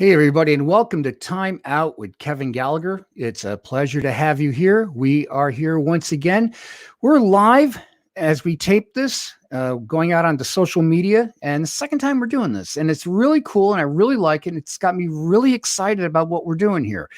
Hey, everybody, and welcome to Time Out with Kevin Gallagher. It's a pleasure to have you here. We are here once again. We're live as we tape this, going out onto social media, and the second time we're doing this. And it's really cool, and I really like it. It's got me really excited about what we're doing here.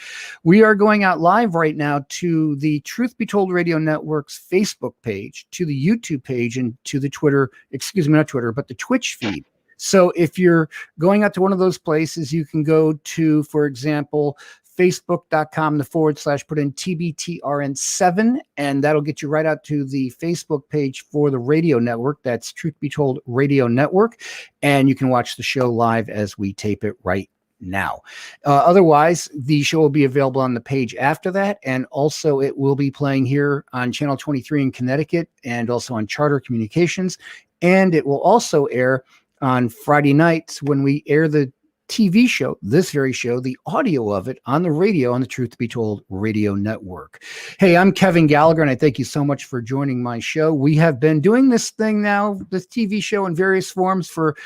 We are going out live right now to the Truth Be Told Radio Network's Facebook page, to the YouTube page, and to the Twitter, excuse me, not Twitter, but the Twitch feed. So if you're going out to one of those places, you can go to, for example, facebook.com/put in TBTRN7, and that'll get you right out to the Facebook page for the radio network. That's Truth Be Told Radio Network. And you can watch the show live as we tape it right now. Otherwise, the show will be available on the page after that. And also it will be playing here on Channel 23 in Connecticut and also on Charter Communications. And it will also air on Friday nights when we air the TV show, this very show, the audio of it on the radio on the Truth Be Told Radio Network. Hey, I'm Kevin Gallagher, and I thank you so much for joining my show. We have been doing this thing now, this TV show in various forms for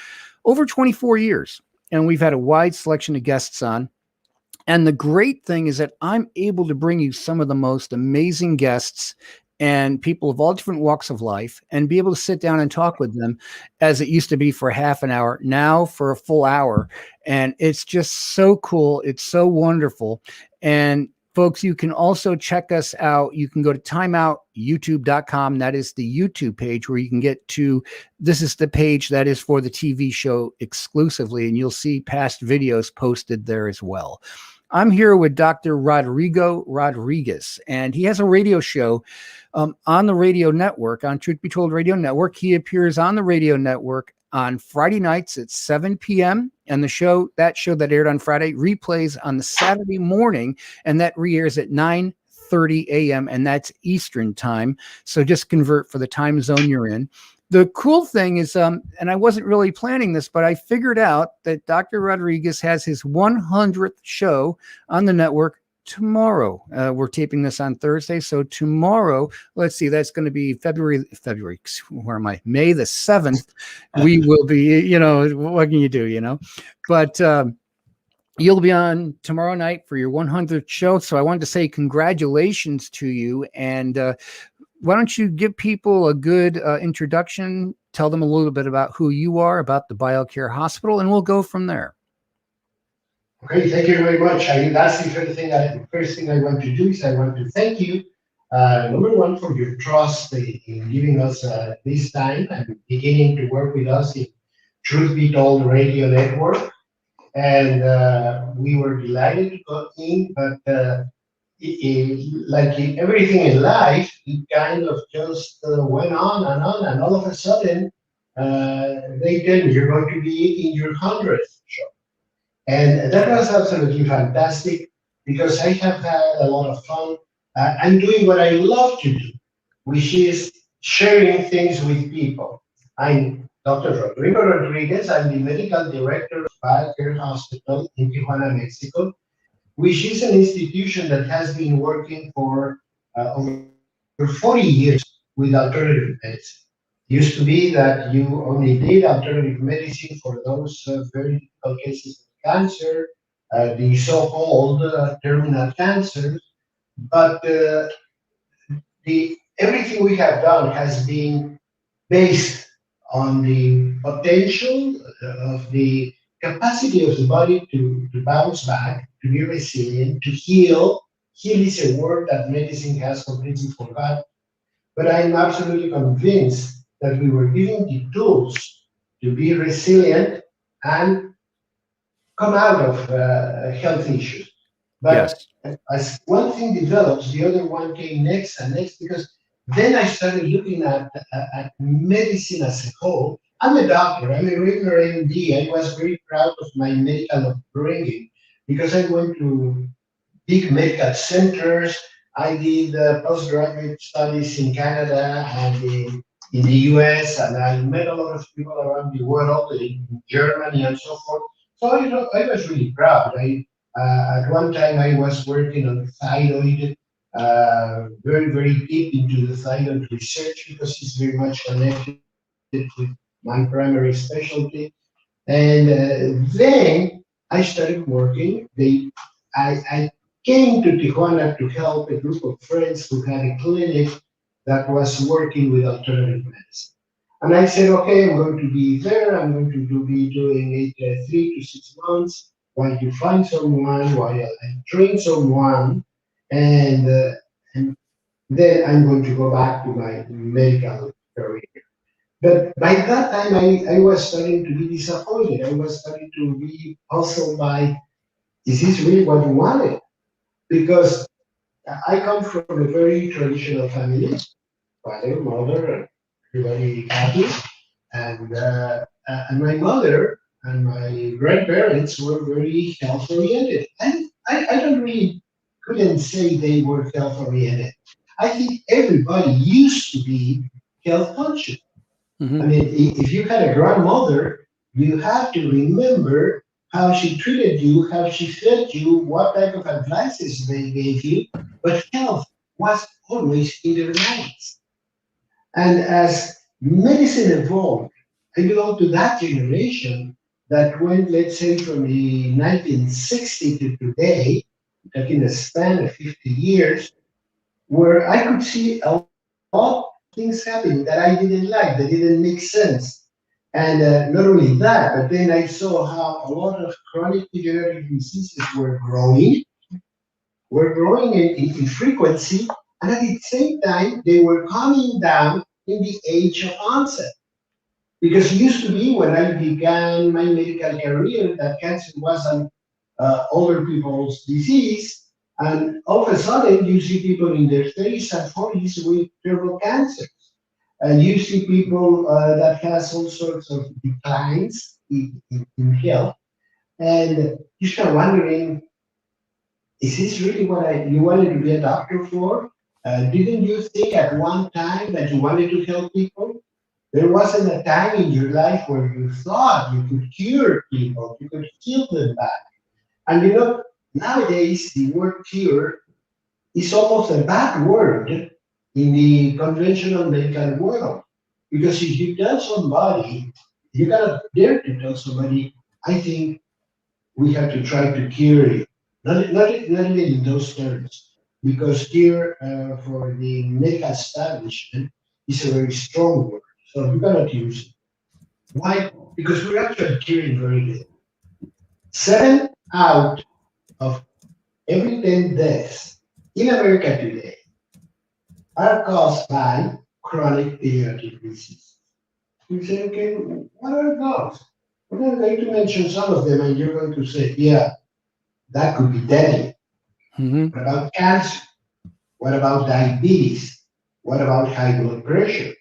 over 24 years, and we've had a wide selection of guests on. And the great thing is that I'm able to bring you some of the most amazing guests and people of all different walks of life and be able to sit down and talk with them as it used to be for half an hour, now for a full hour. And it's just so cool. It's so wonderful. And folks, you can also check us out. You can go to timeoutyoutube.com. That is the YouTube page where you can get to, this is the page that is for the TV show exclusively, and you'll see past videos posted there as well. I'm here with Dr. Rodrigo Rodriguez, and he has a radio show on the radio network, on Truth Be Told Radio Network. He appears on the radio network on Friday nights at 7 p.m. And that show that aired on Friday replays on the Saturday morning, and that re-airs at 9:30 a.m. and that's Eastern time. So just convert for the time zone you're in. The cool thing is, and I wasn't really planning this, but I figured out that Dr. Rodriguez has his 100th show on the network tomorrow. We're taping this on Thursday. So tomorrow, let's see, that's going to be May the 7th. We will be, what can you do, but, you'll be on tomorrow night for your 100th show. So I wanted to say congratulations to you. And, why don't you give people a good introduction, tell them a little bit about who you are, about the BioCare Hospital, and we'll go from there. Okay, thank you very much. That's the first thing I want to do is I want to thank you, number one, for your trust in giving us this time and beginning to work with us in Truth Be Told Radio Network. And we were delighted to go in, but like in everything in life, it kind of just went on, and all of a sudden, they tell me you're going to be in your 100th show. And that was absolutely fantastic because I have had a lot of fun. I'm doing what I love to do, which is sharing things with people. I'm Dr. Rodrigo Rodriguez. I'm the medical director of BioCare Hospital in Tijuana, Mexico, which is an institution that has been working for over 40 years with alternative medicine. It used to be that you only did alternative medicine for those very difficult cases of cancer, the so-called terminal cancers, but everything we have done has been based on the potential of the capacity of the body to bounce back, to be resilient, to heal. Heal is a word that medicine has completely forgotten. But I'm absolutely convinced that we were given the tools to be resilient and come out of health issues. But yes, as one thing develops, the other one came next and next, because then I started looking at medicine as a whole. I'm a doctor, I'm a regular MD. I was very proud of my medical upbringing because I went to big medical centers. I did postgraduate studies in Canada and in the US, and I met a lot of people around the world, in Germany and so forth. So I was really proud. At one time I was working on thyroid, very, very deep into the thyroid research because it's very much connected with my primary specialty. And then I started working. I came to Tijuana to help a group of friends who had a clinic that was working with alternative medicine. And I said, okay, I'm going to be there. I'm going to be doing it 3 to 6 months while you find someone, while I train someone, and, uh, and then I'm going to go back to my medical career. But by that time, I was starting to be disappointed. I was starting to be puzzled by, is this really what you wanted? Because I come from a very traditional family, father, mother, everybody happy. And my mother and my grandparents were very health oriented. And I don't really couldn't say they were health oriented. I think everybody used to be health conscious. I Hmm. mean, if you had a grandmother, you have to remember how she treated you, how she fed you, what type of advices they gave you. But health was always in their minds. And as medicine evolved, I belong to that generation that went, let's say, from the 1960 to today, like in a span of 50 years, where I could see a lot of things happening that I didn't like, that didn't make sense. And not only that, but then I saw how a lot of chronic degenerative diseases were growing in frequency, and at the same time, they were coming down in the age of onset. Because it used to be when I began my medical career that cancer was an older people's disease, and all of a sudden you see people in their 30s and 40s with terrible cancer. And you see people that has all sorts of declines in health, and you start wondering, is this really what you wanted to be a doctor for? Didn't you think at one time that you wanted to help people? There wasn't a time in your life where you thought you could cure people, you could heal them back. And nowadays the word cure is almost a bad word in the conventional medical world. Because if you tell somebody, you gotta dare to tell somebody, I think we have to try to cure you. Not even in those terms, because cure for the medical establishment is a very strong word. So you cannot use it. Why? Because we're actually curing very little. 7 out of every 10 deaths in America today are caused by chronic degenerative disease. You say, okay, what are those? Well, I'm going to mention some of them, and you're going to say, yeah, that could be deadly. Hmm. What about cancer? What about diabetes? What about high blood pressure?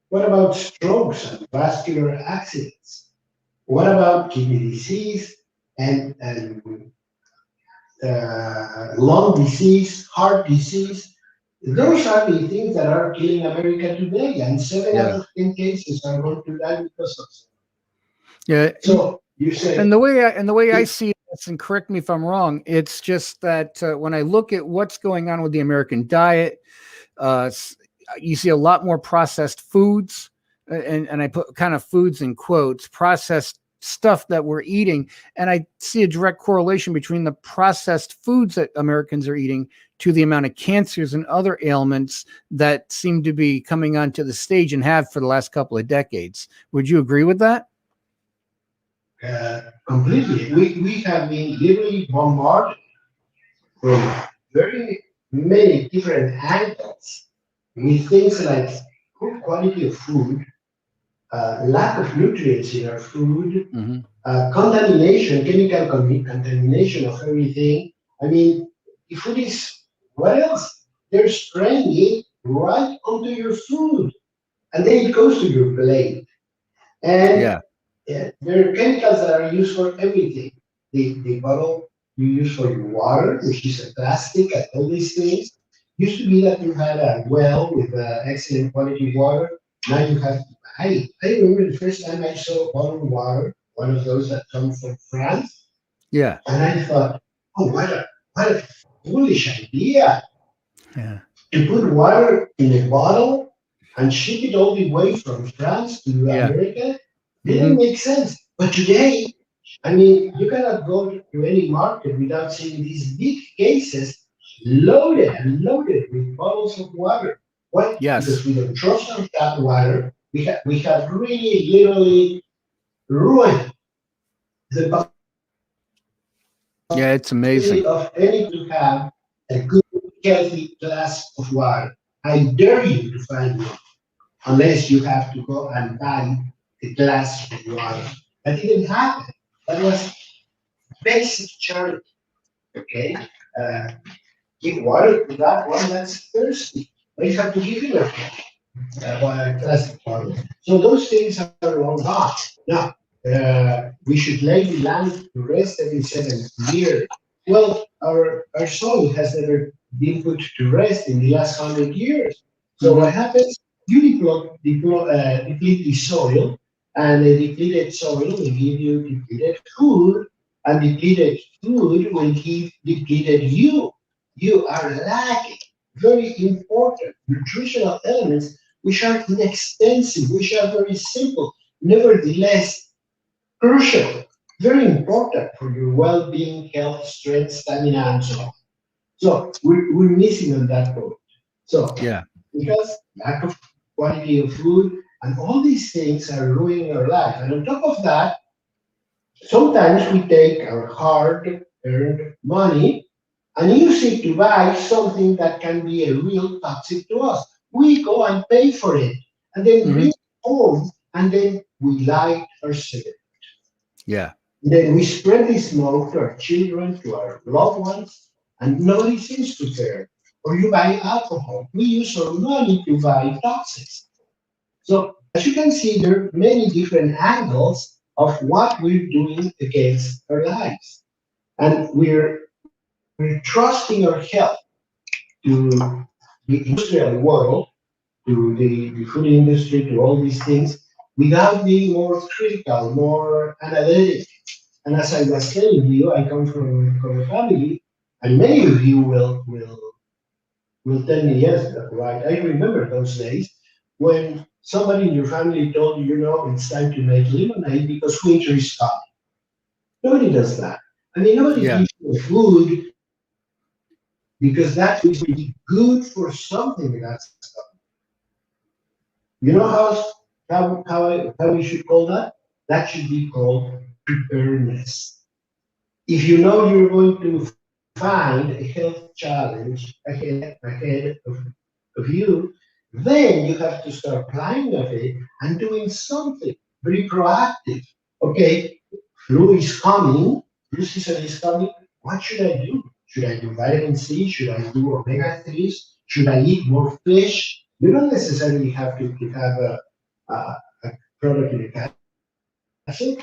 What about strokes and vascular accidents? What about kidney disease and lung disease, heart disease? Those are the things that are killing America today, and seven out Yeah. of 10 cases are going to die because of it. Yeah. So you And say, the way I see this, and correct me if I'm wrong, it's just that when I look at what's going on with the American diet, uh, s- you see a lot more processed foods, and I put kind of foods in quotes, processed stuff that we're eating, and I see a direct correlation between the processed foods that Americans are eating to the amount of cancers and other ailments that seem to be coming onto the stage and have for the last couple of decades. Would you agree with that? completely. We have been literally bombarded from very many different angles with things like poor quality of food, lack of nutrients in our food, Hmm. contamination, chemical contamination of everything. I mean, the food is, what else? They're spraying it right onto your food, and then it goes to your plate. And Yeah. there are chemicals that are used for everything. The bottle you use for your water, which is a plastic, and all these things. Used to be that you had a well with excellent quality water. Now you have. I remember the first time I saw bottled water, one of those that come from France, Yeah. and I thought, oh, what a foolish idea Yeah. to put water in a bottle and ship it all the way from France to Yeah. America. Didn't Hmm. make sense. But today, I mean, you cannot go to any market without seeing these big cases loaded and loaded with bottles of water. Why? Yes. Because we don't trust our tap water. We have really literally ruined the Yeah, it's possibility amazing. of any to have a good, healthy glass of water. I dare you to find one, unless you have to go and buy a glass of water. That didn't happen. That was basic charity. Okay, uh, give water to that one that's thirsty. But you have to give him a glass of water. So those things are all gone. Now, we should lay the land to rest every 7 years. Well, our soil has never been put to rest in the last 100 years. So Hmm. what happens? You deplete the soil, and a depleted soil will give you depleted food, and depleted food will give depleted you. You are lacking very important nutritional elements which are inexpensive, which are very simple, nevertheless crucial, very important for your well-being, health, strength, stamina, and so on. So we're missing on that point. So Yeah. because lack of quality of food and all these things are ruining our life. And on top of that, sometimes we take our hard-earned money and use it to buy something that can be a real toxic to us. We go and pay for it and then Hmm. bring it home and then we light our cigarette. Yeah. Then we spread the smoke to our children, to our loved ones, and nobody seems to care. Or you buy alcohol. We use our money to buy toxics. So as you can see, there are many different angles of what we're doing against our lives. And we're trusting our health to the industrial world, to the food industry, to all these things, without being more critical, more analytic. And as I was telling you, I come from a family, and many of you will tell me yes, that's right. I remember those days when somebody in your family told you, it's time to make lemonade because winter is coming. Nobody does that. I mean, nobody Yeah. gives you food because that food is going to be good for something that's coming. You know how we should call that? That should be called preparedness. If you know you're going to find a health challenge ahead of you, then you have to start planning of it and doing something very proactive. Okay, flu is coming, flu season is coming. What should I do? Should I do vitamin C? Should I do omega 3s? Should I eat more fish? You don't necessarily have to have a product in a capsule,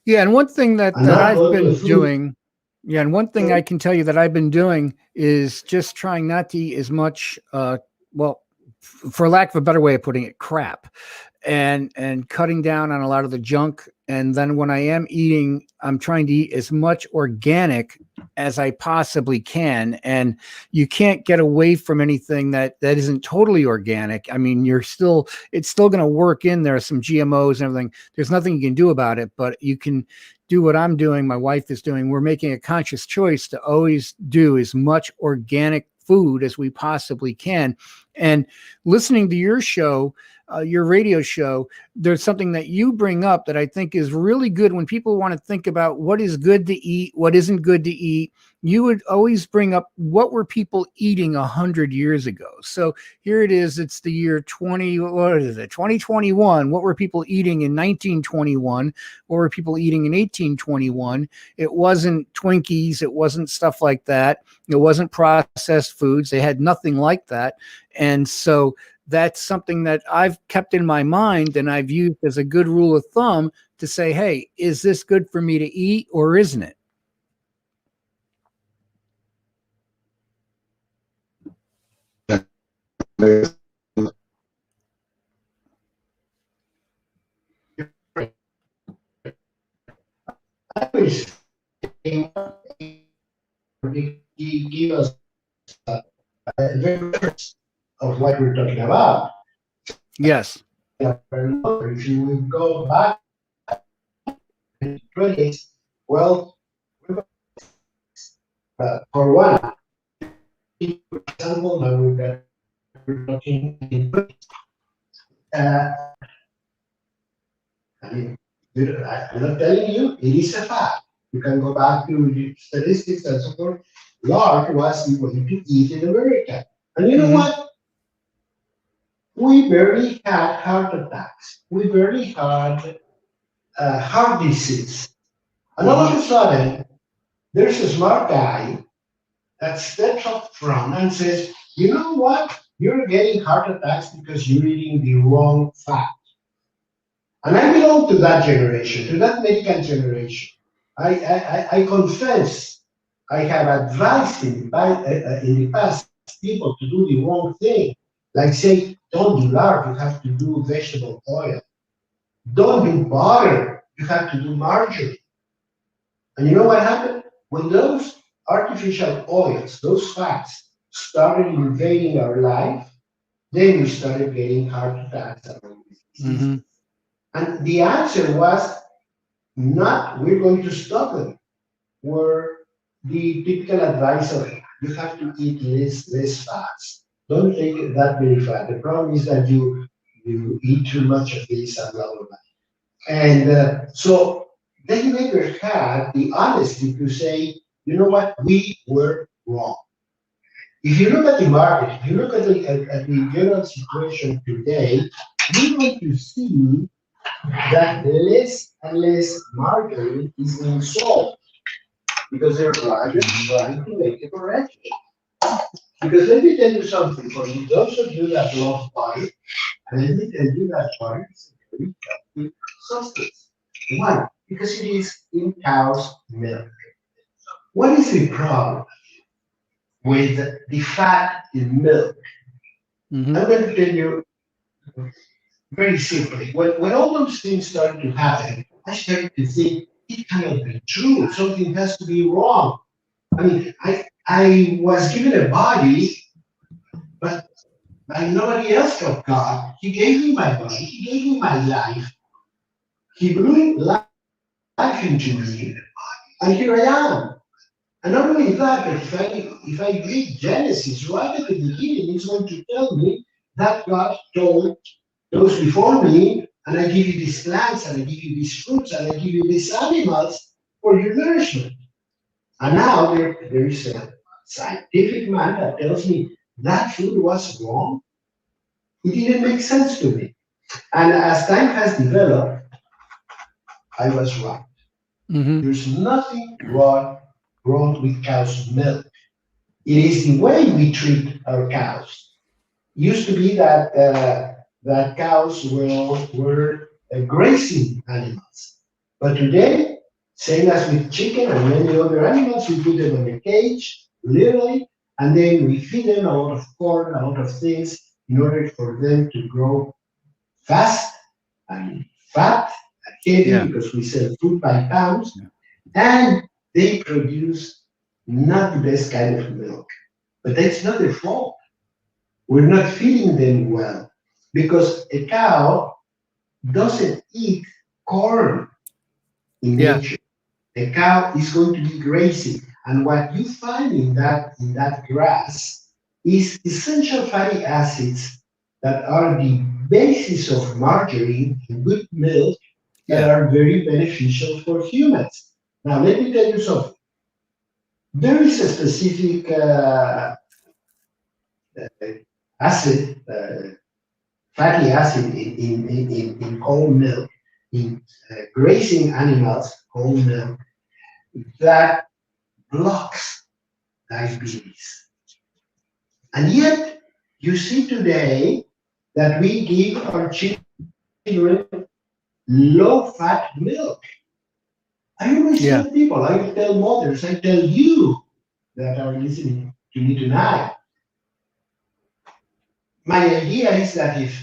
Yeah. And one thing and that not I've all the been food. doing, yeah, and one thing I can tell you that I've been doing is just trying not to eat as much, well, for lack of a better way of putting it, crap, and cutting down on a lot of the junk. And then when I am eating, I'm trying to eat as much organic as I possibly can. And you can't get away from anything that isn't totally organic. I mean, it's still going to work in there, some GMOs and everything. There's nothing you can do about it, but you can do what I'm doing, my wife is doing. We're making a conscious choice to always do as much organic food as we possibly can. And listening to your radio show, there's something that you bring up that I think is really good when people want to think about what is good to eat, what isn't good to eat. You would always bring up what were people eating 100 years ago. So here it is. It's the year 2021. What were people eating in 1921? What were people eating in 1821? It wasn't Twinkies. It wasn't stuff like that. It wasn't processed foods. They had nothing like that. And so that's something that I've kept in my mind and I've used as a good rule of thumb to say, hey, is this good for me to eat or isn't it? I always think give us a very of what we're talking about. Yes. If you will go back 20s, well, for one, for example, now we're talking in 20s. Uh, I mean, I'm not telling you, it is a fact. You can go back to the statistics and so forth. Lard was the way to eat in America. And you know Mm-hmm. what? We barely had heart attacks. We barely had heart disease. And all Mm-hmm. of a sudden, there's a smart guy that steps up front and says, you know what? You're getting heart attacks because you're eating the wrong fat. And I belong to that generation, to that medical generation. I confess, I have advised in the past people to do the wrong thing. Like say, don't do lard, you have to do vegetable oil. Don't do butter, you have to do margarine. And you know what happened? When those artificial oils, those fats, started invading our life, then we started getting heart attacks and all these diseases. Mm-hmm. And the answer was not we're going to stop them. Were the typical advice of you have to eat less fats. Don't take that many fat. The problem is that you eat too much of this and blah blah blah. And so they never had the honesty to say, you know what, we were wrong. If you look at the market, if you look at the general situation today, you're going to see that less and less margarine is being sold because they're trying to make a correction. Because let me tell you something, for you, those of you that love butter, let me tell you that butter is a very healthy substance. Why? Because it is in cow's milk. What is the problem with the fat in milk? Mm-hmm. I'm going to tell you very simply. When all those things started to happen, I started to think it cannot be true. Something has to be wrong. I mean, I was given a body, but like nobody else got God. He gave me my body. He gave me my life. He blew life into me, and here I am. And not only that, but if I read Genesis right at the beginning, it's going to tell me that God told those before me, and I give you these plants, and I give you these fruits, and I give you these animals for your nourishment. And now there is a scientific man that tells me that food was wrong. It didn't make sense to me. And as time has developed, I was right. Mm-hmm. There's nothing wrong with cow's milk. It is the way we treat our cows. Used to be that that cows were grazing animals, but today, same as with chicken and many other animals, we put them in a cage, literally, and then we feed them a lot of corn, a lot of things, in order for them to grow fast and fat and heavy Yeah. because we sell food by pounds, Yeah. and they produce not the best kind of milk. But that's not their fault. We're not feeding them well because a cow doesn't eat corn in Yeah. nature. A cow is going to be grazing, and what you find in that grass is essential fatty acids that are the basis of margarine and good milk that Yeah. are very beneficial for humans. Now, let me tell you something. There is a specific acid, fatty acid in whole milk, in grazing animals, whole milk, that blocks diabetes. And yet, you see today that we give our children low fat milk. I always tell Yeah. people, I tell mothers, I tell you that are listening to me tonight, my idea is that if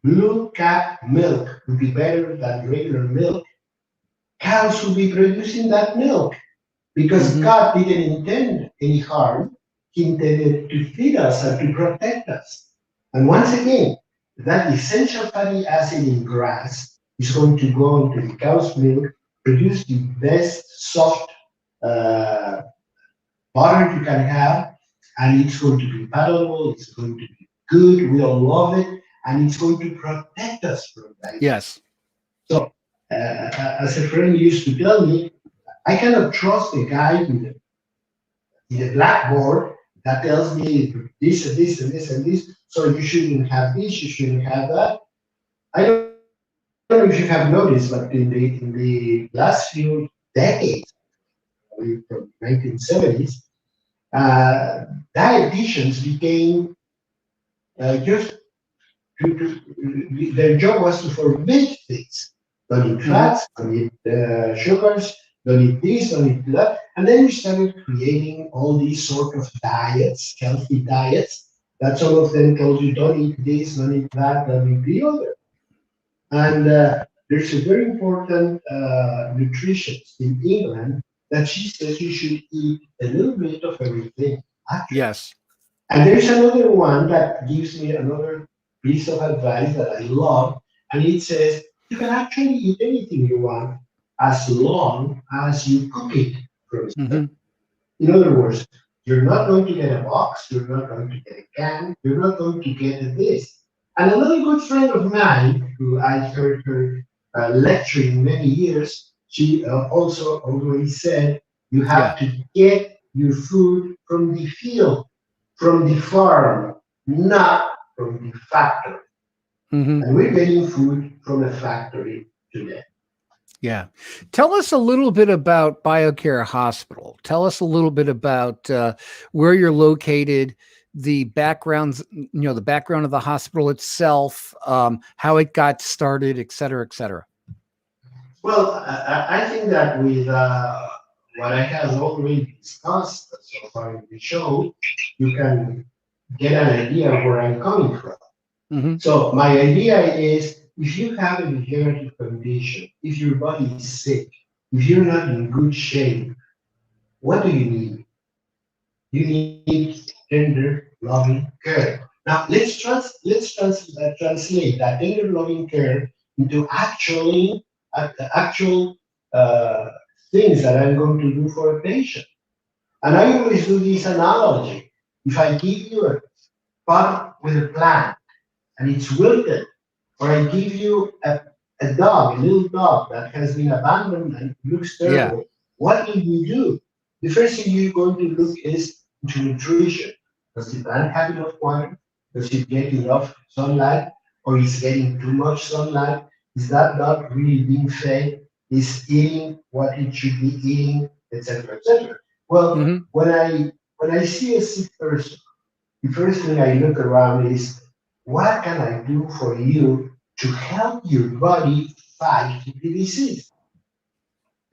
blue cap milk would be better than regular milk, cows will be producing that milk because Mm-hmm. God didn't intend any harm. He intended to feed us and to protect us. And once again, that essential fatty acid in grass is going to go into the cow's milk produce the best soft uh, butter you can have, and it's going to be palatable, it's going to be good, we all love it, and it's going to protect us from diabetes. Yes. So, as a friend used to tell me, I cannot trust a guy with a blackboard that tells me this and this and this and this, so you shouldn't have this, you shouldn't have that. I don't know if you have noticed, but in the last few decades, from 1970s, uh, dietitians became just their job was to forbid things. Don't eat Hmm. fats, don't eat sugars, don't eat this, don't eat that. And then we started creating all these sort of diets, healthy diets, that some of them told you don't eat this, don't eat that, don't eat the other. And there's a very important nutritionist in England that she says you should eat a little bit of everything, actually. Yes. And there's another one that gives me another piece of advice that I love, and it says you can actually eat anything you want as long as you cook it from scratch. Hmm. In other words, you're not going to get a box, you're not going to get a can, you're not going to get this. And another good friend of mine, who I heard her lecturing many years, she also always said, you Yeah. have to get your food from the field, from the farm, not from the factory. Hmm. And we're getting food from a factory today. Yeah. Tell us a little bit about BioCare Hospital. Tell us a little bit about where you're located, the backgrounds, the background of the hospital itself, how it got started, et cetera, et cetera. Well, I think that with what I have already discussed so far in the show, you can get an idea of where I'm coming from. Hmm. So my idea is if you have a degenerative condition, if your body is sick, if you're not in good shape, what do you need? You need tender, loving care. Now let's translate that tender, loving care into actual uh, things that I'm going to do for a patient. And I always do this analogy. If I give you a pot with a plant and it's wilted, or I give you a dog, a little dog that has been abandoned and looks Yeah. terrible, what will you do? The first thing you're going to look is into nutrition. Does the plant have enough water? Does it get enough sunlight? Or is getting too much sunlight? Is that dog really being fed? Is eating what it should be eating, etc., etc. Well, Hmm. when I see a sick person, the first thing I look around is what can I do for you to help your body fight the disease?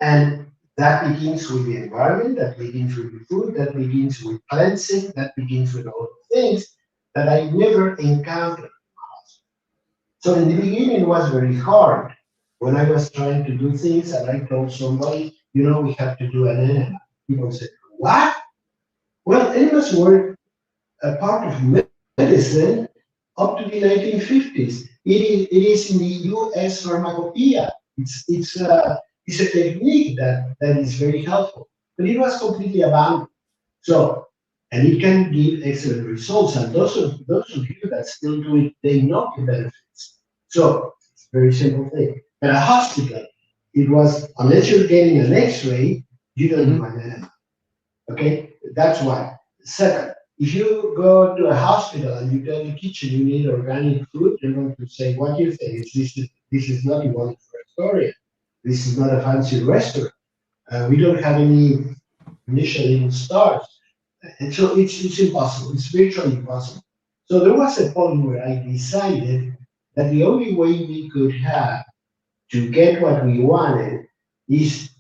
And that begins with the environment, that begins with the food, that begins with cleansing, that begins with all the things that I never encountered. So in the beginning, it was very hard when I was trying to do things and I told somebody, we have to do an enema. People said, what? Well, enemas were a part of medicine up to the 1950s. It is in the U.S. pharmacopoeia. It's a technique that is very helpful, but it was completely abandoned. So, and it can give excellent results. And those of you that still do it, they know the benefits. So it's a very simple thing. At a hospital, it was unless you're getting an X-ray, you don't Hmm. do an enema. Okay, that's one. Second, if you go to a hospital and you tell the kitchen you need organic food, they're going to say, "What do you think? This is not Iguana Astoria. This is not a fancy restaurant. We don't have any Michelin stars, and so it's impossible. It's virtually impossible." So there was a point where I decided that the only way we could have to get what we wanted is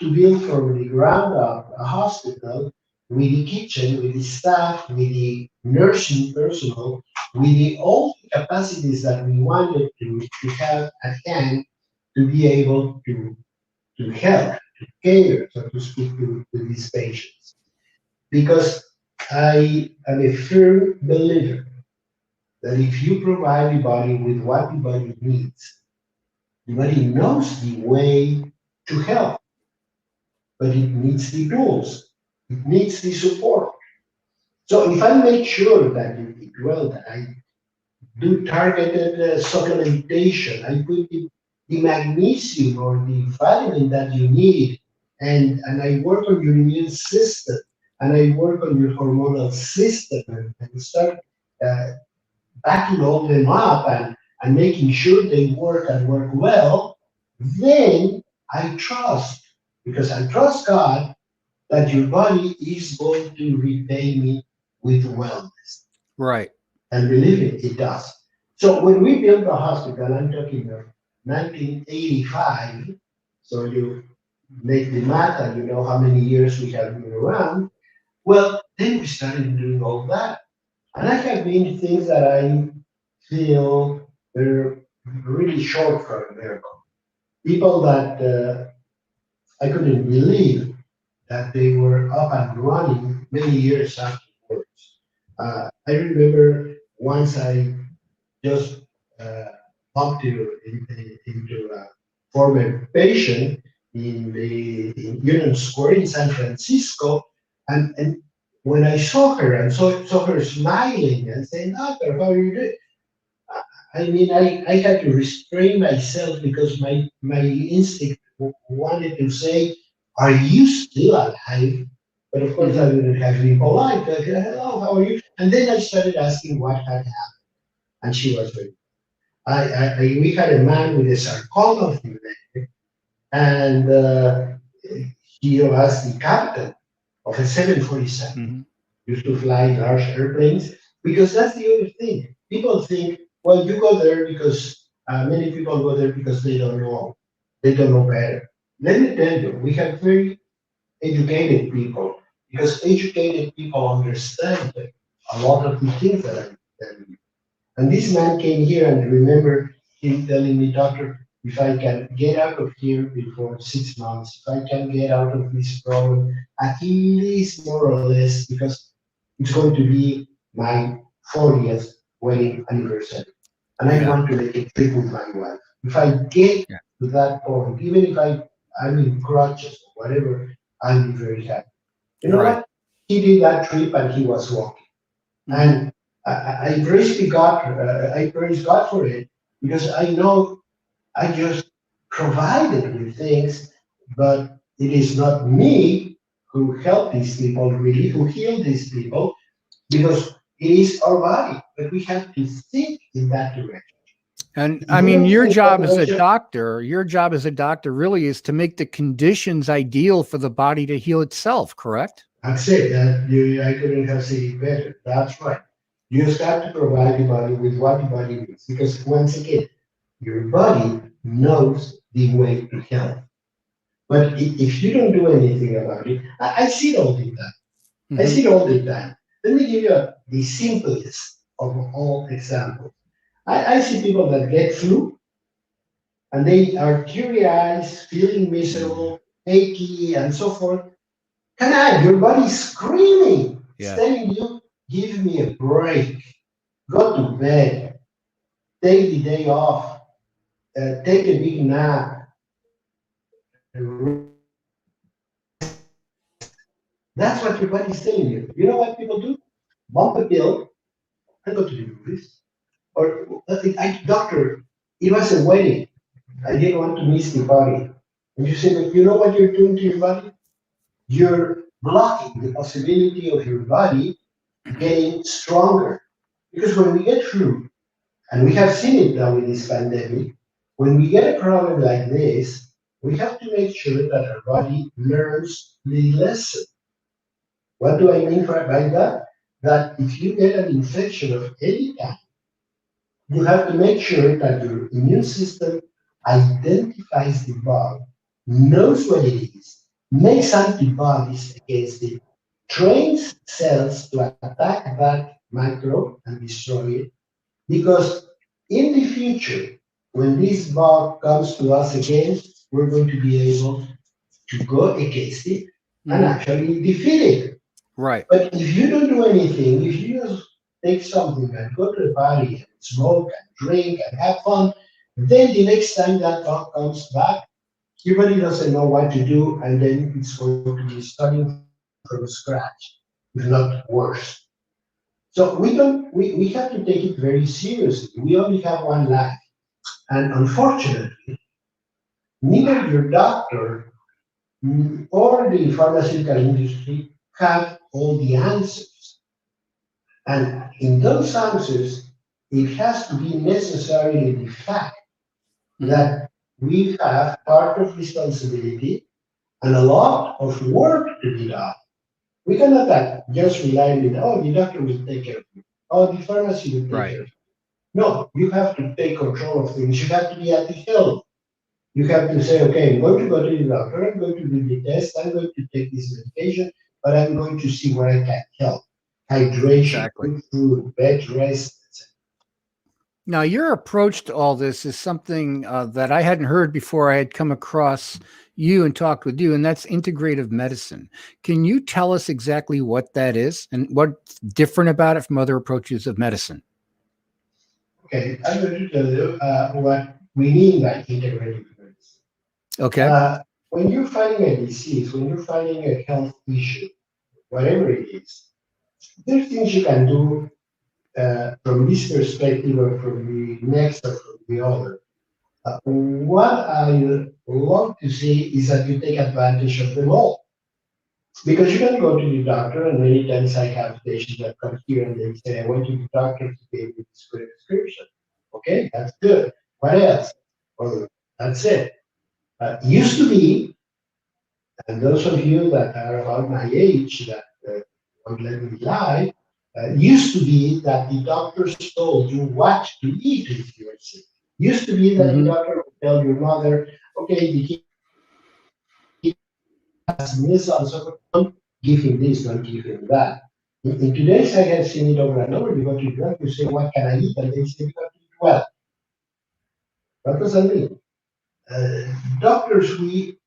to build from the ground up a hospital with the kitchen, with the staff, with the nursing personnel, with all the capacities that we wanted to have at hand to be able to help, to care, so to speak, to these patients. Because I am a firm believer that if you provide the body with what the body needs, the body knows the way to help, but it needs the tools, it needs the support. So if I make sure that you eat well, that I do targeted supplementation, I put the magnesium or the vitamin that you need, and I work on your immune system, and I work on your hormonal system, and start uh, backing all them up and making sure they work and work well, then I trust, because I trust God that your body is going to repay me with wellness. Right. And believe me, it does. So when we built the hospital, I'm talking of 1985, so you make the math and you know how many years we have been around. Well, then we started doing all that. And I have been things that I feel they're really short from a miracle. People that I couldn't believe that they were up and running many years afterwards. I remember once I just uh, bumped into a former patient in Union Square in San Francisco, and when I saw her and saw her smiling and saying, "Doctor, how are you doing?" I mean, I had to restrain myself because my instinct wanted to say, "Are you still alive?" But of course, I Hmm. didn't have to be polite. Like, "Hello, how are you?" And then I started asking what had happened, and she was very. We had a man with a sarcoma of the leg, and he was the captain of a 747. Hmm. Used to fly large airplanes, because that's the other thing. People think, well, you go there because many people go there because they don't know better. Let me tell you, we have very educated people, because educated people understand a lot of the things that I'm telling you. And this man came here, and remember him telling me, "Doctor, if I can get out of here before 6 months, if I can get out of this problem, at least more or less, because it's going to be my 40th wedding anniversary. And I Yeah. want to make a trip with my wife. If I get Yeah. to that point, even if I'm in crutches or whatever, I'll be very happy." You know Right. what? He did that trip and he was walking. Hmm. And I praise the God. I praise God for it, because I know I just provided with things, but it is not me who helped these people really, who healed these people, because it is our body. But we have to think in that direction. And If I we mean, don't your think that job as a direction, doctor, your job as a doctor really is to make the conditions ideal for the body to heal itself, correct? that's it. I couldn't have said it better. That's right. You just have to provide the body with what the body needs, because once again, your body knows the way to health. But if you don't do anything about it, I see it all the time. I Hmm. see it all the time. Let me give you the simplest of all examples. I see people that get flu, and they are teary eyes, feeling Mm. miserable, achy, and so forth. Come on, your body's screaming. It's Yeah. telling you, "Give me a break. Go to bed. Take the day off. Take a big nap. Rest." That's what your body's telling you. You know what people do? Bump a pill and go to the movies. Or, doctor, it was a wedding. I didn't want to miss the party. And you say, but you know what you're doing to your body? You're blocking the possibility of your body getting stronger. Because when we get through, and we have seen it now with this pandemic, when we get a problem like this, we have to make sure that our body learns the lesson. What do I mean by that? That if you get an infection of any kind, you have to make sure that your immune system identifies the bug, knows what it is, makes antibodies against it, trains cells to attack that microbe and destroy it. Because in the future, when this bug comes to us again, we're going to be able to go against it and Hmm. actually defeat it. Right. But if you don't do anything, if you just take something and go to a party and smoke and drink and have fun, then the next time that bug comes back, your body doesn't know what to do, and then it's going to be starting from scratch, if not worse. So we have to take it very seriously. We only have one life. And unfortunately, neither your doctor or the pharmaceutical industry have all the answers. And in those answers, it has to be necessarily the fact Hmm. that we have part of responsibility and a lot of work to be done. We cannot just rely on, oh, the doctor will take care of you. Oh, the pharmacy will take Right. care of you. No, you have to take control of things. You have to be at the helm. You have to say, okay, I'm going to go to the doctor, I'm going to do the test, I'm going to take this medication, but I'm going to see where I can help. Hydration, Exactly. good food, bed rest. Now, your approach to all this is something that I hadn't heard before I had come across you and talked with you, and that's integrative medicine. Can you tell us exactly what that is and what's different about it from other approaches of medicine? Okay, I'm going to tell you what we mean by integrative medicine. Okay. Uh, when you're fighting a disease, when you're fighting a health issue, whatever it is, there's things you can do from this perspective or from the next or from the other. What I love to see is that you take advantage of them all. Because you can go to the doctor, and many times I have patients that come here and they say, I went to the doctor to give me this prescription. Okay, that's good. What else? Well, that's it. Used to be, and those of you that are about my age that won't let me lie, used to be that the doctors told you what to eat if you were sick. Used to be that the Hmm. doctor would tell your mother, okay, the kid has measles, don't give him this, don't give him that. In today's, I have seen it over and over. You go to the doctor, you say, what can I eat? And they say, you have to eat well. What does that mean? Uh, Doctors, we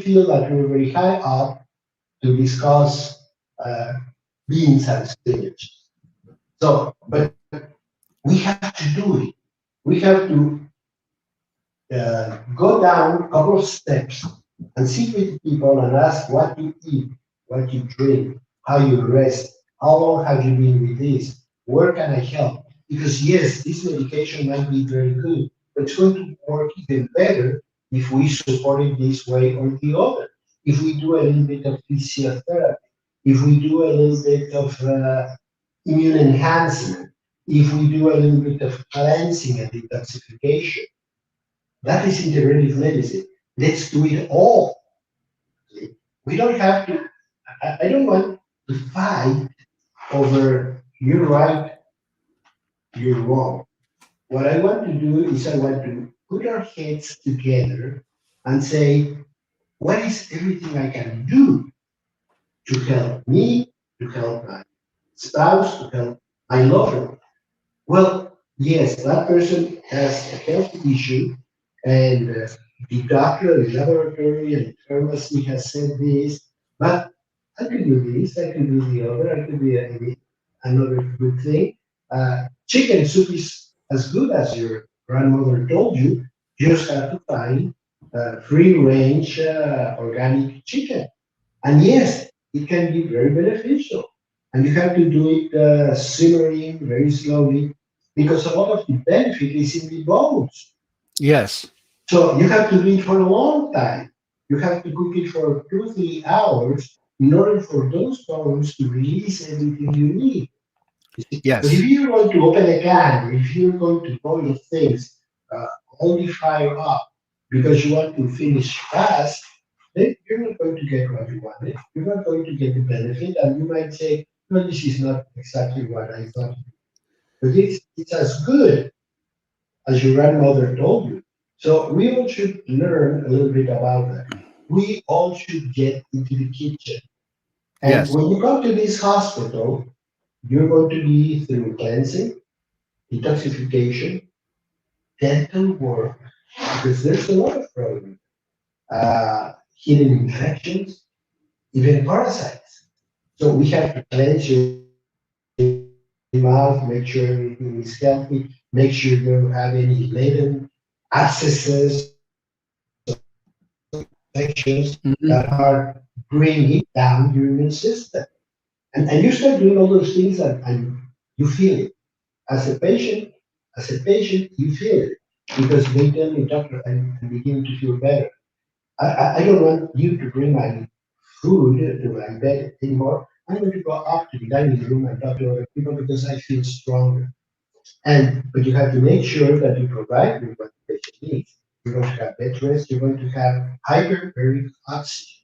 feel that we're very high up to discuss uh, beans and spinach. So, but we have to do it. We have to go down a couple of steps and sit with people and ask what you eat, what you drink, how you rest, how long have you been with this, where can I help? Because yes, this medication might be very good, but it's going to work even better if we support it this way or the other. If we do a little bit of physiotherapy, if we do a little bit of immune enhancement, if we do a little bit of cleansing and detoxification, that is integrative medicine. Let's do it all. We don't have to, I don't want to fight over you're right, you're wrong. What I want to do is I want to put our heads together and say, what is everything I can do to help me, to help my spouse, to help my lover? Well, yes, that person has a health issue, and the doctor, the laboratory, and the pharmacy has said this, but I could do this, I could do the other, I could be another good thing. Chicken soup is as good as your grandmother told you. You just have to find free range organic chicken. And yes, it can be very beneficial. And you have to do it simmering very slowly because a lot of the benefit is in the bones. Yes. So you have to do it for a long time. You have to cook it for 2 3 hours in order for those bones to release everything you need. But if Yes. you're going to open a can, if you're going to boil things, uh, only fire up because you want to finish fast, then you're not going to get what you wanted. You're not going to get the benefit, and you might say, no, this is not exactly what I thought. But it's as good as your grandmother told you. So we all should learn a little bit about that. We all should get into the kitchen. And Yes. when you come to this hospital, you're going to be through cleansing, detoxification, dental work, because there's a lot of problems. Hidden infections, even parasites. So we have to cleanse your mouth, make sure everything is healthy, make sure you don't have any latent abscesses or any infections. infections Mhm. that are bringing down your immune system. And you start doing all those things and you feel it. As a patient, you feel it because they tell me, doctor, I'm beginning to feel better. I don't want you to bring my food to my bed anymore. I'm going to go up to the dining room and talk to other people because I feel stronger. And but you have to make sure that you provide with what the patient needs. You're going to have bed rest. You're going to have hyperbaric oxygen,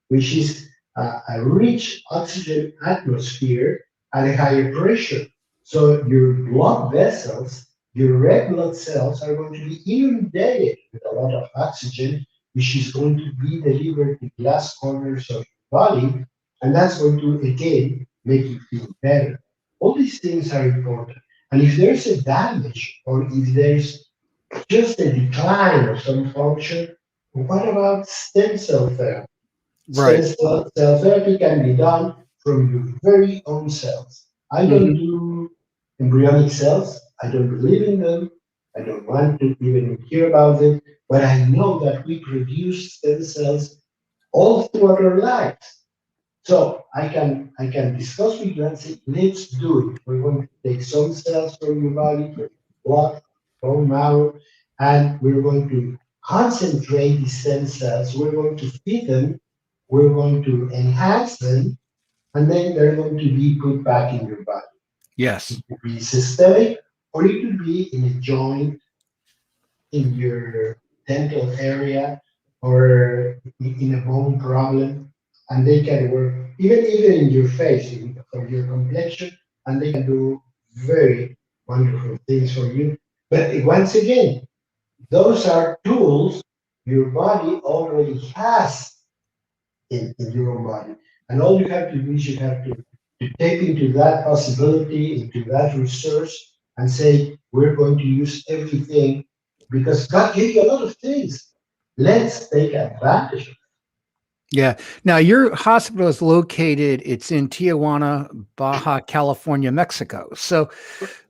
which is a rich oxygen atmosphere at a higher pressure. So your blood vessels, your red blood cells are going to be inundated with a lot of oxygen, which is going to be delivered to glass corners of your body, and that's going to again make you feel better. All these things are important. And if there's a damage or if there's just a decline of some function, what about stem cell therapy? Right. Cell therapy can be done from your very own cells. I don't Hmm. do embryonic cells. I don't believe in them. I don't want to even hear about them. But I know that we produce stem cells all throughout our lives. So I can discuss with you and say, let's do it. We're going to take some cells from your body, from your blood, bone marrow, and we're going to concentrate these stem cells. We're going to feed them. We're going to enhance them, and then they're going to be put back in your body. It Yes. could be systemic, or it could be in a joint in your dental area or in a bone problem, and they can work even in your face, for your complexion, and they can do very wonderful things for you. But once again, those are tools your body already has in your own body. And all you have to do is you have to tap into that possibility, into that resource, and say, we're going to use everything because God gave you a lot of things. Let's take advantage of Yeah. Now your hospital is located, it's in Tijuana, Baja California, Mexico. So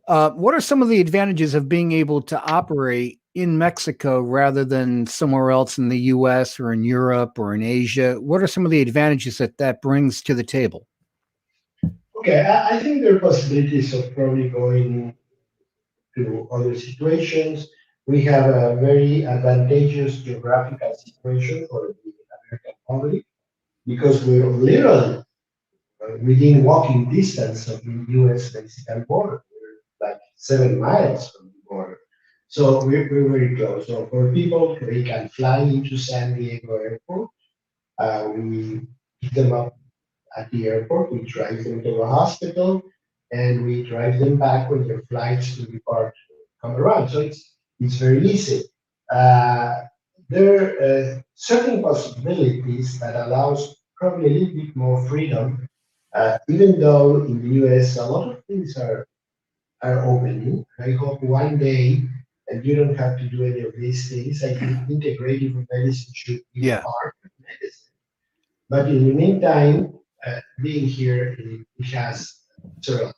what are some of the advantages of being able to operate in Mexico rather than somewhere else in the US or in Europe or in Asia? What are some of the advantages that that brings to the table? it. Okay, I think there are possibilities of probably going to other situations. We have a very advantageous geographical situation for the American public because we're literally within walking distance of the U.S.-Mexican border. We're like 7 miles from the border. So we're very close. So for people, they can fly into San Diego Airport. We pick them up at the airport, we drive them to the hospital, and we drive them back when their flights to depart come around. So it's very easy. Uh, there are certain possibilities that allows probably a little bit more freedom, even though in the US a lot of things are opening. I hope one day and you don't have to do any of these things. I think integrative medicine should be Yeah. part of medicine. But in the meantime, being here, it has several.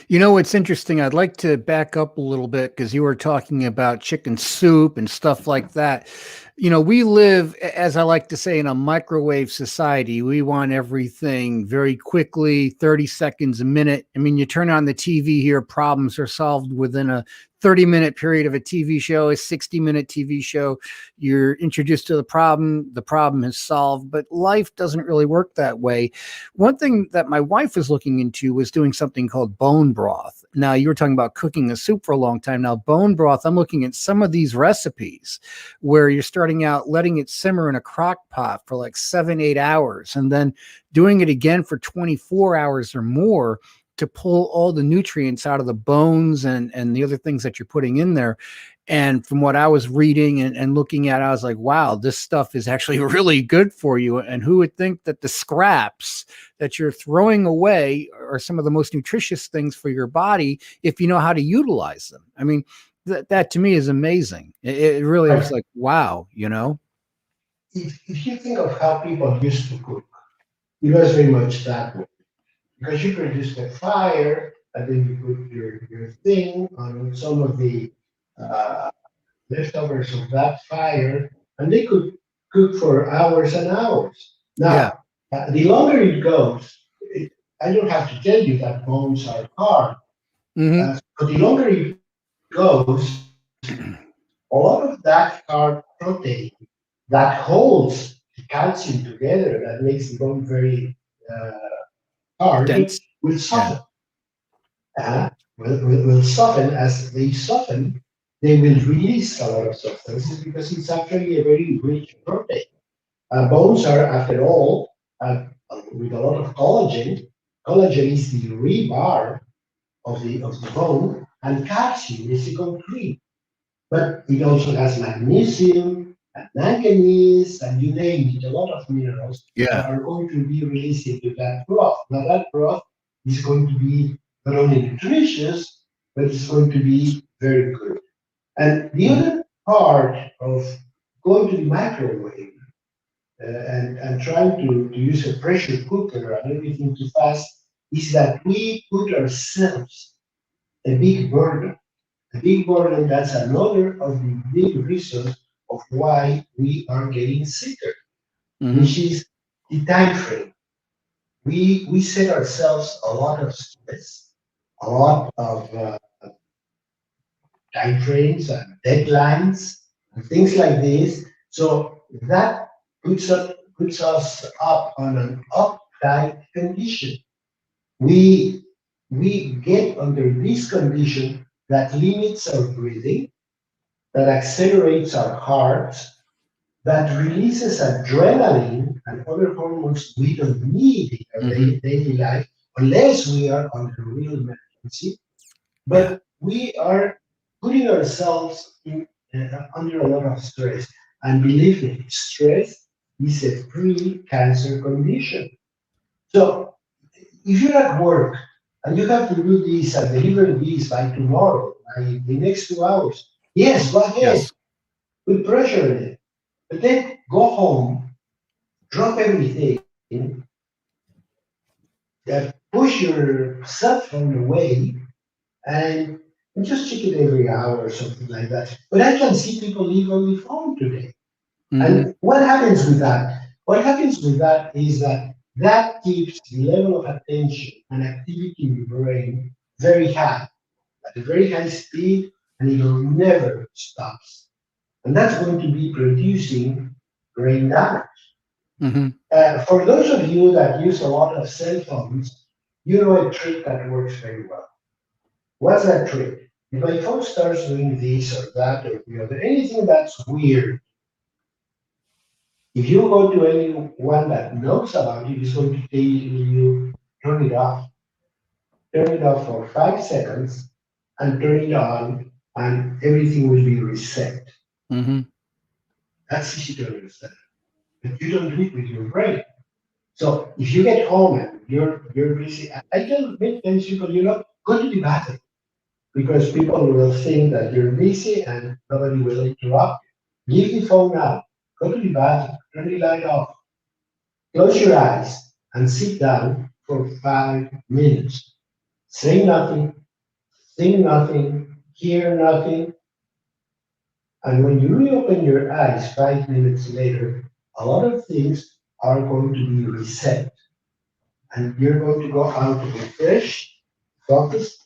You know, it's interesting. I'd like to back up a little bit because you were talking about chicken soup and stuff like that. You know, we live, as I like to say, in a microwave society. We want everything very quickly, 30 seconds a minute. I mean, you turn on the TV here, problems are solved within a 30-minute period of a TV show, a 60-minute TV show. You're introduced to the problem is solved, but life doesn't really work that way. One thing that my wife was looking into was doing something called bone broth. Now, you were talking about cooking a soup for a long time. Now, bone broth, I'm looking at some of these recipes where you're starting out letting it simmer in a crock pot for like 7, 8 hours and then doing it again for 24 hours or more to pull all the nutrients out of the bones and the other things that you're putting in there. And from what I was reading and looking at, I was like, wow, this stuff is actually really good for you. And who would think that the scraps that you're throwing away are some of the most nutritious things for your body if you know how to utilize them? I mean, that to me is amazing. It really was Right. like, wow, you know? If you think of how people used to cook, it was very much that way. Because you produce the fire, and then you put your thing on some of the uh, leftovers of that fire, and they could cook for hours and hours. Yeah. Now, the longer it goes, I don't have to tell you that bones are hard. Hmm. But the longer it goes, a lot of that hard protein that holds the calcium together, that makes the bone very uh, hard, Dense. will soften. Yeah. Will soften. As they soften, they will release a lot of substances because it's actually a very rich protein. Bones are, after all, with a lot of collagen. Collagen is the rebar of the bone, and calcium is the concrete. But it also has magnesium and manganese, and you name it, a lot of minerals that Yeah. are going to be released into that broth. Now, that broth is going to be not only nutritious, but it's going to be very good. And the Hmm. other part of going to the microwave and trying to use a pressure cooker and everything too fast is that we put ourselves a big burden. A big burden, that's another of the big reasons of why we are getting sicker, Hmm. which is the time frame. We set ourselves a lot of stress, a lot of time frames and deadlines and things like this. So that puts us up on an uptight condition. We we get under this condition that limits our breathing, that accelerates our heart, that releases adrenaline and other hormones we don't need in our Hmm. daily life unless we are under real emergency. Yeah. But we are putting ourselves under a lot of stress. And believe me, stress is a pre-cancer condition. So if you're at work and you have to do this and deliver this by tomorrow, by the next 2 hours, yes, go ahead, Yes. put pressure on it. But then go home, drop everything, push your cell phone away, and just check it every hour or something like that. But I can see people leave on the phone today. Hmm. And what happens with that? What happens with that is that that keeps the level of attention and activity in the brain very high, at a very high speed, and it will never stops. And that's going to be producing brain damage. Hmm. For those of you that use a lot of cell phones, you know a trick that works very well. What's that trick? If my phone starts doing this or that or the other, anything that's weird, if you go to anyone that knows about it, it's going to tell you turn it off. Turn it off for 5 seconds and turn it on, and everything will be reset. Hmm. That's easy to understand. But you don't do it with your brain. So if you get home and you're busy, I tell many times people, go to the bathroom because people will think that you're busy and nobody will interrupt you. Leave the phone out. Go to the bathroom. Turn the light off. Close your eyes and sit down for 5 minutes. Say nothing, think nothing, hear nothing. And when you reopen your eyes 5 minutes later, a lot of things are going to be reset. And you're going to go out refreshed, focused,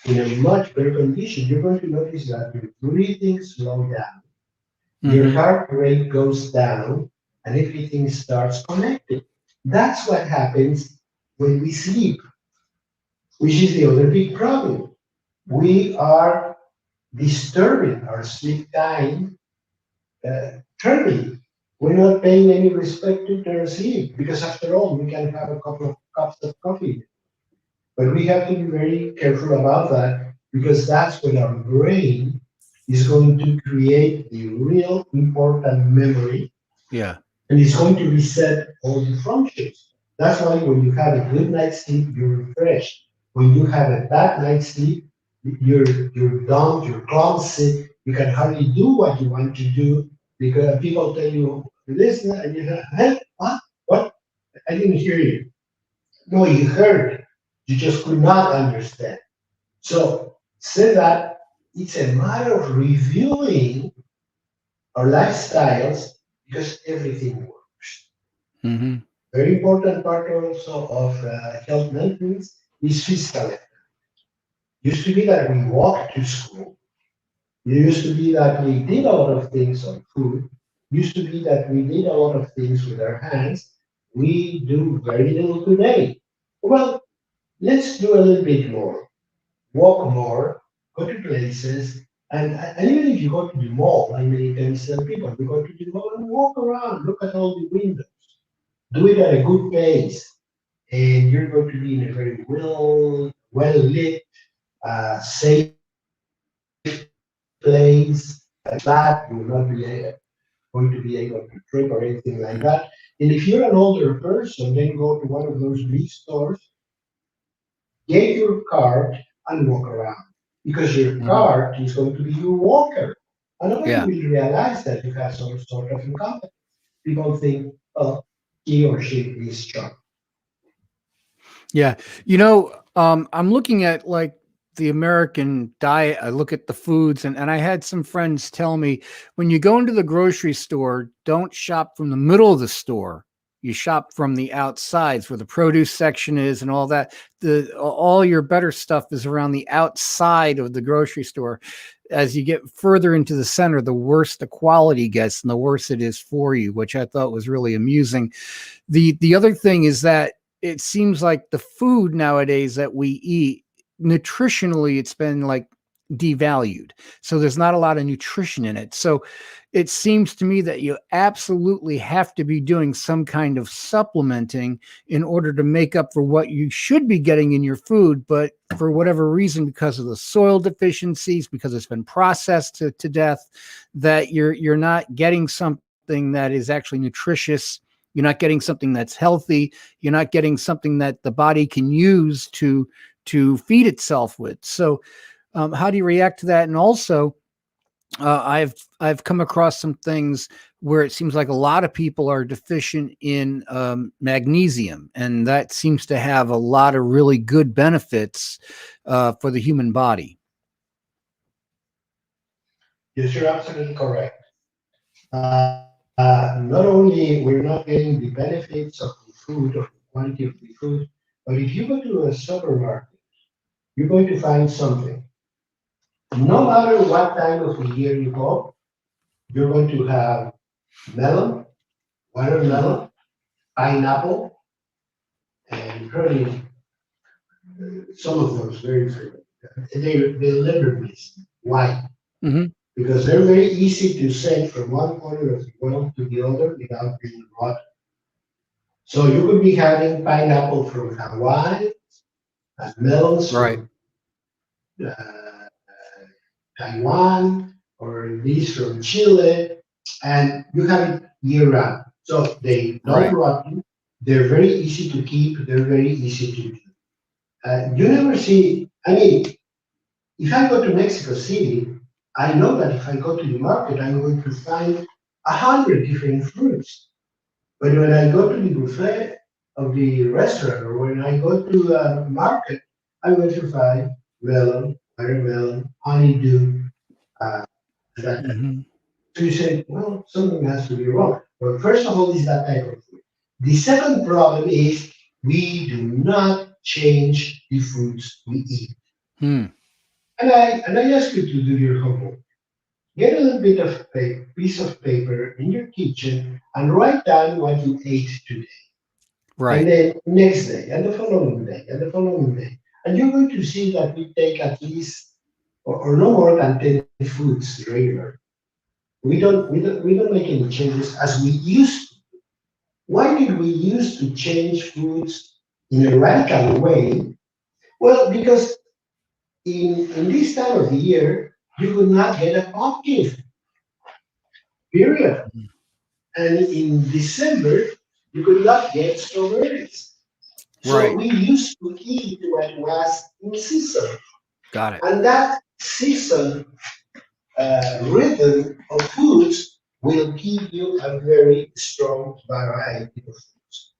in a much better condition. You're going to notice that your breathing slows down, your Hmm. heart rate goes down, and everything starts connecting. That's what happens when we sleep, which is the other big problem. We are disturbing our sleep time terribly. We're not paying any respect to their sleep because, after all, we can have a couple of cups of coffee. But we have to be very careful about that because that's when our brain is going to create the real important memory, Yeah. and it's going to reset all the functions. That's why when you have a good night's sleep, you're refreshed. When you have a bad night's sleep, you're dumb, you're clumsy, you can hardly do what you want to do because people tell you this and you say, huh? What? What? I didn't hear you. No, you heard. You just could not understand. So, say that it's a matter of reviewing our lifestyles, because everything works. Hmm. Very important part also of health maintenance is physical effort. Used to be that we walked to school. It used to be that we did a lot of things on food. Used to be that we did a lot of things with our hands. We do very little today. Well, let's do a little bit more. Walk more, go to places, and even if you go to the mall, I many times tell people, you go to the mall and walk around, look at all the windows, do it at a good pace, and you're going to be in a very well lit, safe place. Flat, you will not be going to be able to trip or anything like that. And if you're an older person, then go to one of those big stores, get your card and walk around. Because your Hmm. card is going to be your walker. And nobody Yeah. will realize that you have some sort of incompetence. People think, oh, he or she is strong. Yeah. I'm looking at like the American diet. I look at the foods, and I had some friends tell me when you go into the grocery store, don't shop from the middle of the store. You shop from the outsides where the produce section is and all that. All your better stuff is around the outside of the grocery store. As you get further into the center, the worse the quality gets and the worse it is for you, which I thought was really amusing. The other thing is that it seems like the food nowadays that we eat, nutritionally, it's been like devalued. So there's not a lot of nutrition in it. So it seems to me that you absolutely have to be doing some kind of supplementing in order to make up for what you should be getting in your food. But for whatever reason, because of the soil deficiencies, because it's been processed to death, that you're not getting something that is actually nutritious. You're not getting something that's healthy. You're not getting something that the body can use to feed itself with. So, how do you react to that? And also, I've come across some things where it seems like a lot of people are deficient in magnesium, and that seems to have a lot of really good benefits for the human body. Yes, you're absolutely correct. Not only we're not getting the benefits of the food, of the quality of the food, but if you go to a supermarket, you're going to find something. No matter what time of the year you go, you're going to have melon, Hmm. watermelon, pineapple, and probably some of those very frequent. They liver mist. Why? Hmm. Because they're very easy to send from one corner of the world to the other without being brought. So you could be having pineapple from Hawaii and melons Right. from uh, Taiwan or these from Chile, and you have it year round. So they don't Right. rot you. They're very easy to keep. They're very easy to do. You never see. I mean, if I go to Mexico City, I know that if I go to the market, I'm going to find 100 different fruits. But when I go to the buffet of the restaurant, or when I go to the market, I'm going to find melon, watermelon, honeydew, uh, that type. Hmm. So you say, well, something has to be wrong. Well, first of all, is that type of food. The second problem is we do not change the foods we eat. Hmm. And I ask you to do your homework. Get a little bit of piece of paper in your kitchen and write down what you ate today. And Right. then next day, and the following day, and the following day. And you're going to see that we take at least or no more than 10 foods regularly. We don't make any changes as we used to. Why did we used to change foods in a radical way? Well, because in this time of the year, you could not get a pumpkin, period. And in December, you could not get strawberries. So Right. we used to eat what was in season. Got it. And that season rhythm of foods will give you a very strong variety of foods.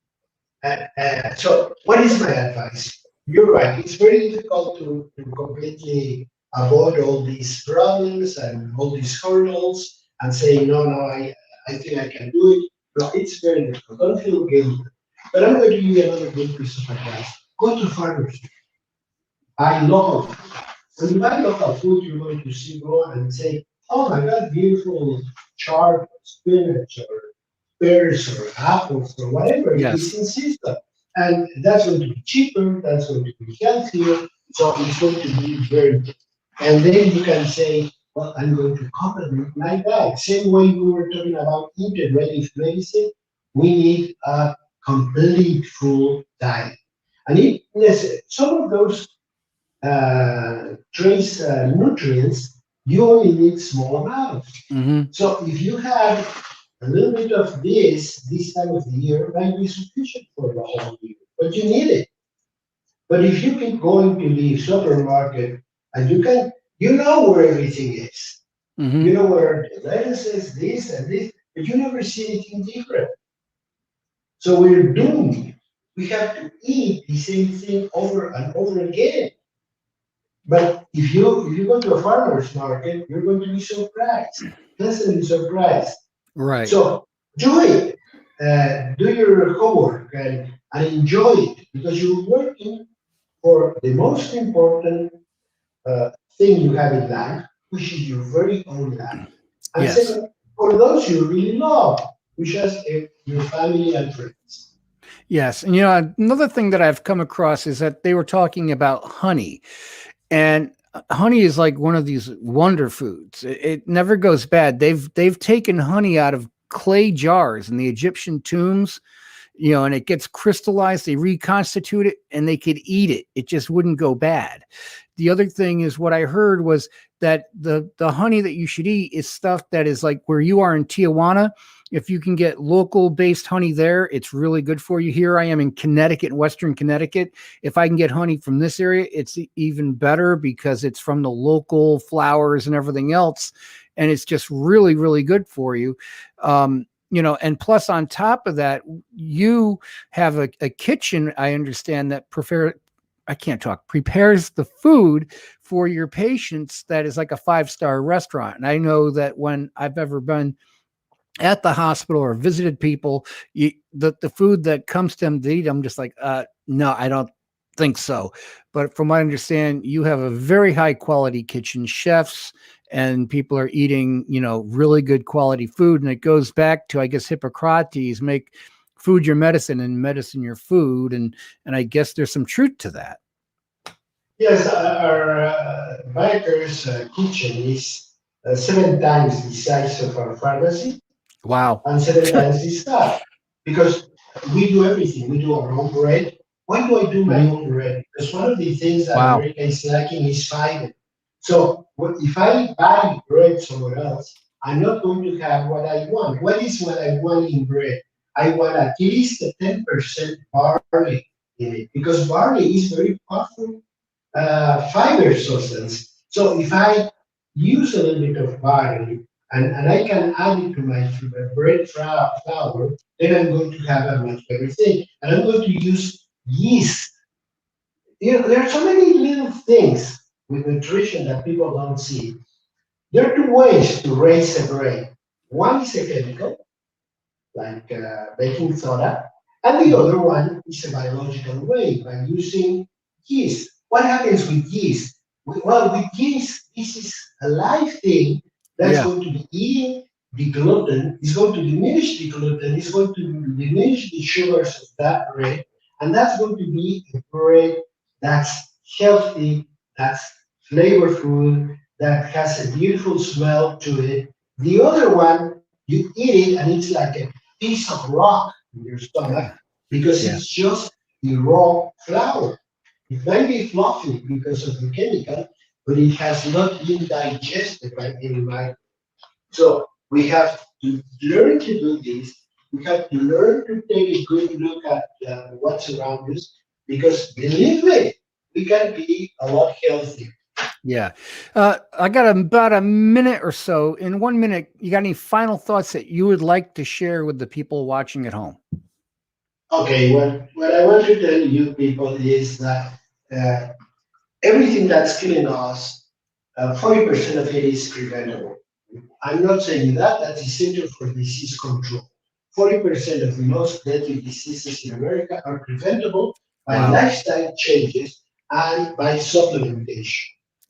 So, what is my advice? You're right, it's very difficult to completely avoid all these problems and all these hurdles and say, no, no, I think I can do it. No, it's very difficult. Don't feel guilty. But I'm going to give you another good piece of advice. Go to farmers. Buy local food. When you buy local food, you're going to see go and say, oh my God, beautiful chard, spinach, or pears, or apples, or whatever it is Yes. in season. And that's going to be cheaper, that's going to be healthier, so it's going to be very good. And then you can say, well, I'm going to complement my diet. Same way we were talking about integrative medicine, we need a complete full diet. And some of those trace nutrients, you only need small amounts. Hmm. So if you have a little bit of this time of the year, might be sufficient for the whole year, but you need it. But if you keep going to the supermarket and you know where everything is. You Hmm. know where the lettuce is, this and this, but you never see anything different. So we're doomed. We have to eat the same thing over and over again. But if you go to a farmer's market, you're going to be surprised, pleasantly surprised. Right. So do it. Do your homework and enjoy it because you're working for the most important uh, thing you have in life, which is your very own life. And Yes. second, for those you really love, which is your family and friends. Yes. And another thing that I've come across is that they were talking about honey. And honey is like one of these wonder foods. It never goes bad. They've taken honey out of clay jars in the Egyptian tombs, and it gets crystallized. They reconstitute it and they could eat it. It just wouldn't go bad. The other thing is what I heard was that the honey that you should eat is stuff that is like where you are in Tijuana. If you can get local based honey there, it's really good for you. Here I am in Connecticut, Western Connecticut. If I can get honey from this area, it's even better because it's from the local flowers and everything else. And it's just really, really good for you. And plus on top of that, you have a kitchen, I understand, that prepares the food for your patients that is like a 5-star restaurant. And I know that when I've ever been at the hospital or visited people, the food that comes to them to eat, I'm just like, no, I don't think so. But from what I understand, you have a very high quality kitchen, chefs, and people are eating, really good quality food. And it goes back to, I guess, Hippocrates, make food your medicine and medicine your food. And I guess there's some truth to that. Yes, our biker's kitchen is 7 times the size of our pharmacy Wow. and 7 times the staff because we do everything. We do our own bread. Why do I do my Mhm. own bread? Because one of the things that Wow. America is lacking is fiber. So if I buy bread somewhere else, I'm not going to have what I want. What is what I want in bread? I want at least a 10% barley in it because barley is very powerful fiber substance. So if I use a little bit of barley and I can add it to my bread flour, then I'm going to have a much better thing. And I'm going to use yeast. There are so many little things with nutrition that people don't see. There are two ways to raise a bread. One is a chemical, like baking soda, and the Mhm. other one is a biological way by using yeast. What happens with yeast? Well, with yeast, this is a live thing that's Yeah. going to be eating the gluten, it's going to diminish the gluten, it's going to diminish the sugars of that bread, and that's going to be a bread that's healthy, that's flavorful, that has a beautiful smell to it. The other one, you eat it and it's like a piece of rock in your stomach because Yeah. it's just the raw flour. It might be fluffy because of the chemical, but it has not been digested by any microbe. So we have to learn to do this. We have to learn to take a good look at what's around us because believe me, we can be a lot healthier. Yeah. I got about a minute or so. In 1 minute, you got any final thoughts that you would like to share with the people watching at home? Okay, what I want to tell you people is that everything that's killing us, 40% of it is preventable. I'm not saying that, that's the Center for Disease Control. 40% of the most deadly diseases in America are preventable by Wow. lifestyle changes and by supplementation.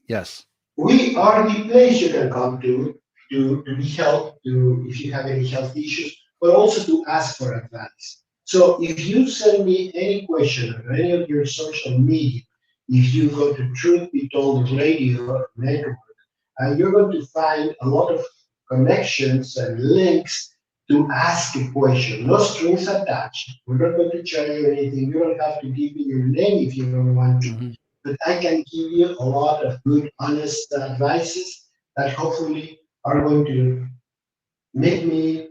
Yes. We are the place you can come to be helped, to if you have any health issues, but also to ask for advice. So if you send me any question on any of your social media, if you go to Truth Be Told Radio Network, you're going to find a lot of connections and links to ask a question. No strings attached. We're not going to charge you anything. You don't have to give me your name if you don't want to. Hmm. But I can give you a lot of good, honest advices that hopefully are going to make me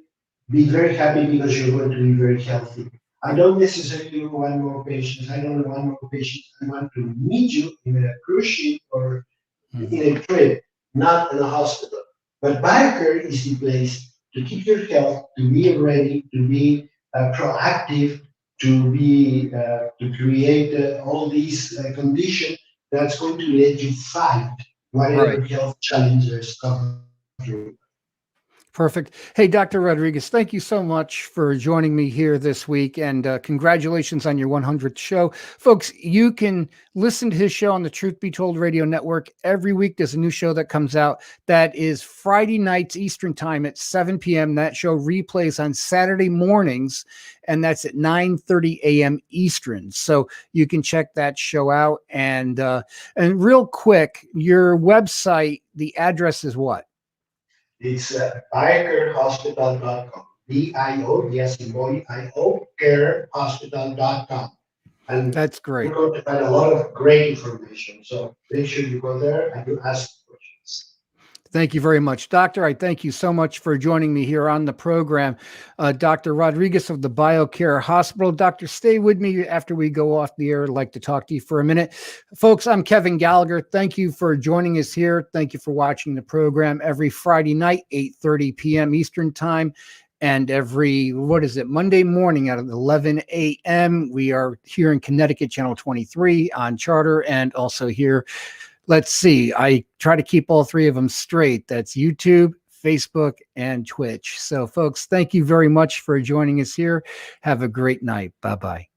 be very happy because you're going to be very healthy. I don't necessarily want more patients. I don't want more patients. I want to meet you in a cruise ship or Hmm. in a trip, not in a hospital. But BioCare is the place to keep your health, to be ready, to be proactive, to create all these conditions that's going to let you fight Right. whatever health challenges come through. Perfect. Hey, Dr. Rodriguez, thank you so much for joining me here this week, and congratulations on your 100th show. Folks, you can listen to his show on the Truth Be Told Radio Network. Every week there's a new show that comes out that is Friday nights Eastern time at 7 p.m. That show replays on Saturday mornings, and that's at 9:30 a.m. Eastern. So you can check that show out. And real quick, your website, the address is what? It's biocarehospital.com. BIO, yes, in boy, IO, carehospital.com. And That's you're great. going to find a lot of great information. So make sure you go there and you ask questions. Thank you very much, Doctor. I thank you so much for joining me here on the program. Dr. Rodriguez of the BioCare Hospital. Doctor, stay with me after we go off the air. I'd like to talk to you for a minute. Folks, I'm Kevin Gallagher. Thank you for joining us here. Thank you for watching the program every Friday night, 8:30 p.m. Eastern Time. And every, Monday morning at 11 a.m. We are here in Connecticut, Channel 23 on Charter, and also here. Let's see. I try to keep all three of them straight. That's YouTube, Facebook, and Twitch. So, folks, thank you very much for joining us here. Have a great night. Bye-bye.